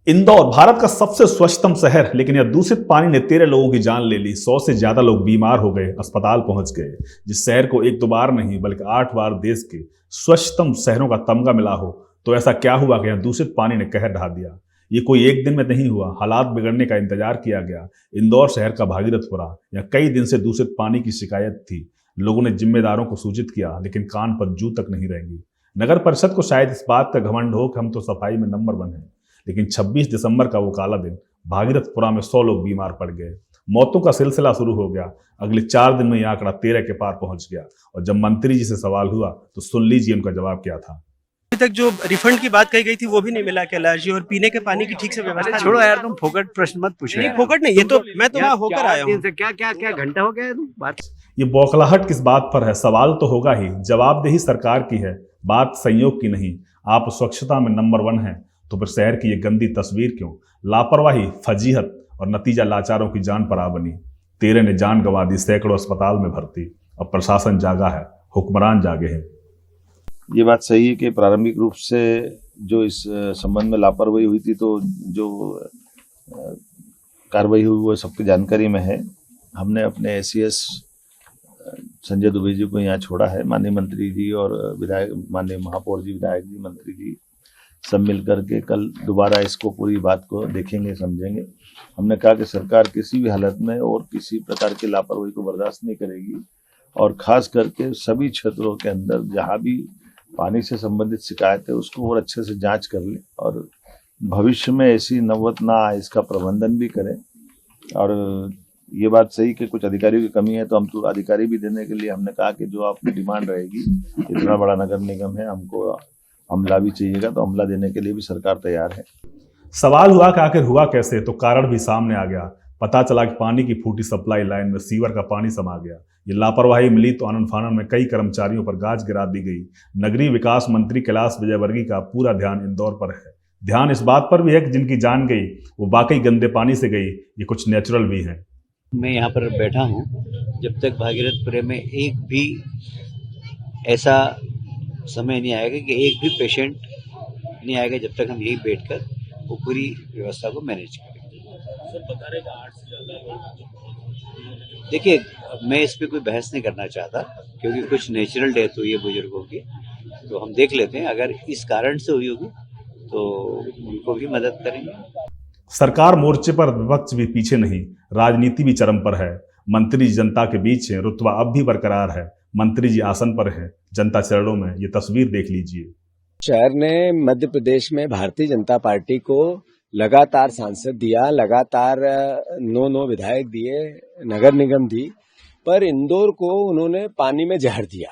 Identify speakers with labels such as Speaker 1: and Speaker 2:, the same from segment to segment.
Speaker 1: इंदौर भारत का सबसे स्वच्छतम शहर, लेकिन यह दूषित पानी ने 13 लोगों की जान ले ली। 100 से ज्यादा लोग बीमार हो गए, अस्पताल पहुंच गए। जिस शहर को एक दो बार नहीं बल्कि 8 बार देश के स्वच्छतम शहरों का तमगा मिला हो, तो ऐसा क्या हुआ कि यह दूषित पानी ने कहर ढा दिया। ये कोई एक दिन में नहीं हुआ, हालात बिगड़ने का इंतजार किया गया। इंदौर शहर का भागीरथपुरा, यह कई दिन से दूषित पानी की शिकायत थी। लोगों ने जिम्मेदारों को सूचित किया, लेकिन कान पर जू तक नहीं रहेंगी। नगर परिषद को शायद इस बात का घमंड हो कि हम तो सफाई में नंबर 1 हैं, लेकिन 26 दिसंबर का वो काला दिन, भागीरथपुरा में 100 लोग बीमार पड़ गए। मौतों का सिलसिला शुरू हो गया। अगले 4 दिन में यह आंकड़ा 13 के पार पहुंच गया। और जब मंत्री जी से सवाल हुआ तो सुन लीजिए उनका जवाब क्या था।
Speaker 2: अभी तक जो रिफंड की बात कही गई थी वो भी नहीं मिला कैलाश जी, और पीने के पानी की ठीक से व्यवस्था
Speaker 3: छोड़ो यार, तुम फोकट प्रश्न मत पूछो।
Speaker 2: नहीं, फोकट नहीं, ये तो मैं तो वहां होकर आया हूँ।
Speaker 3: क्या घंटा हो गया तुम बात।
Speaker 1: ये बौखलाहट किस बात पर है? सवाल तो होगा ही, जवाबदेही सरकार की है, बात संयोग की नहीं। आप स्वच्छता में नंबर 1 हैं, तो फिर शहर की ये गंदी तस्वीर क्यों? लापरवाही, फजीहत और नतीजा लाचारों की जान पर आ बनी। 13 ने जान गंवा दी, सैकड़ों अस्पताल में भर्ती। अब प्रशासन जागा है, हुक्मरान जागे हैं।
Speaker 4: ये बात सही है कि प्रारंभिक रूप से जो इस संबंध में लापरवाही हुई थी, तो जो कार्रवाई हुई वो सबकी जानकारी में है। हमने अपने एसीएस संजय दुबे जी को यहाँ छोड़ा है। माननीय मंत्री जी और विधायक, माननीय महापौर जी, विधायक जी, मंत्री जी सब मिल करके कल दोबारा इसको पूरी बात को देखेंगे, समझेंगे। हमने कहा कि सरकार किसी भी हालत में और किसी प्रकार की लापरवाही को बर्दाश्त नहीं करेगी, और खास करके सभी क्षेत्रों के अंदर जहाँ भी पानी से संबंधित शिकायत है उसको और अच्छे से जांच कर ले, और भविष्य में ऐसी नौबत ना आए इसका प्रबंधन भी करें। और ये बात सही कि कुछ अधिकारियों की कमी है, तो हम तो अधिकारी भी देने के लिए हमने कहा कि जो आपकी डिमांड रहेगी, इतना बड़ा नगर निगम है, हमको अमला भी चाहिएगा, तो अमला देने के लिए भी सरकार तैयार है।
Speaker 1: सवाल हुआ कि आखिर हुआ कैसे, तो कारण भी सामने आ गया। पता चला कि पानी की फूटी सप्लाई लाइन में सीवर का पानी समा गया। ये लापरवाही मिली तो आनन फानन में कई कर्मचारियों पर गाज गिरा दी गई। नगरीय विकास मंत्री कैलाश विजयवर्गीय का पूरा ध्यान इंदौर पर है। ध्यान इस बात पर भी है कि जिनकी जान गई वो वाकई गंदे पानी से गई, ये कुछ नेचुरल भी है।
Speaker 5: मैं यहाँ पर बैठा हूँ, जब तक भागीरथपुरे में एक भी ऐसा समय नहीं आएगा कि एक भी पेशेंट नहीं आएगा, जब तक हम यही बैठकर वो पूरी व्यवस्था को मैनेज करेंगे। देखिए, मैं इस पे कोई बहस नहीं करना चाहता, क्योंकि कुछ नेचुरल डेथ हुई है बुजुर्गों की, तो हम देख लेते हैं। अगर इस कारण से हुई होगी तो उनको भी मदद करेंगे।
Speaker 1: सरकार मोर्चे पर विपक्ष भी पीछे नहीं, राजनीति भी चरम पर है। मंत्री जी जनता के बीच हैं, रुतबा अब भी बरकरार है। मंत्री जी आसन पर है, जनता चरणों में। ये तस्वीर देख लीजिए।
Speaker 6: शहर ने मध्य प्रदेश में भारतीय जनता पार्टी को लगातार सांसद दिया, लगातार 9 विधायक दिए, नगर निगम दी, पर इंदौर को उन्होंने पानी में जहर दिया।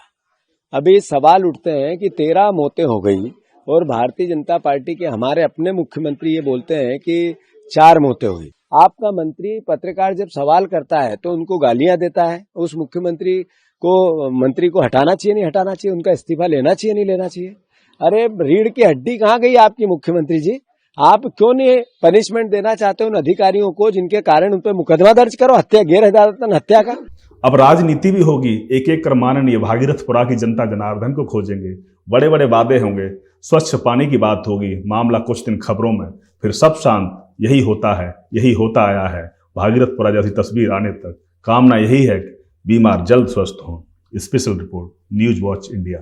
Speaker 6: अभी सवाल उठते हैं कि 13 मौतें हो गई, और भारतीय जनता पार्टी के हमारे अपने मुख्यमंत्री ये बोलते हैं कि 4 मौतें हुई। आपका मंत्री पत्रकार जब सवाल करता है तो उनको गालियां देता है। उस मंत्री को हटाना चाहिए, नहीं हटाना चाहिए, उनका इस्तीफा लेना चाहिए, नहीं लेना चाहिए। अरे रीढ़ की हड्डी कहाँ गई आपकी मुख्यमंत्री जी? आप क्यों नहीं पनिशमेंट देना चाहते उन अधिकारियों को जिनके कारण उन पर मुकदमा दर्ज करो, हत्या, गैर इरादतन हत्या का।
Speaker 1: अब राजनीति भी होगी। एक एक कर माननीय भागीरथपुरा की जनता जनार्दन को खोजेंगे। बड़े बड़े वादे होंगे, स्वच्छ पानी की बात होगी, मामला कुछ दिन खबरों में, फिर सब शांत। यही होता है, यही होता आया है। भागीरथपुरा जैसी तस्वीर आने तक कामना यही है कि बीमार जल्द स्वस्थ हों। Special report, news watch India.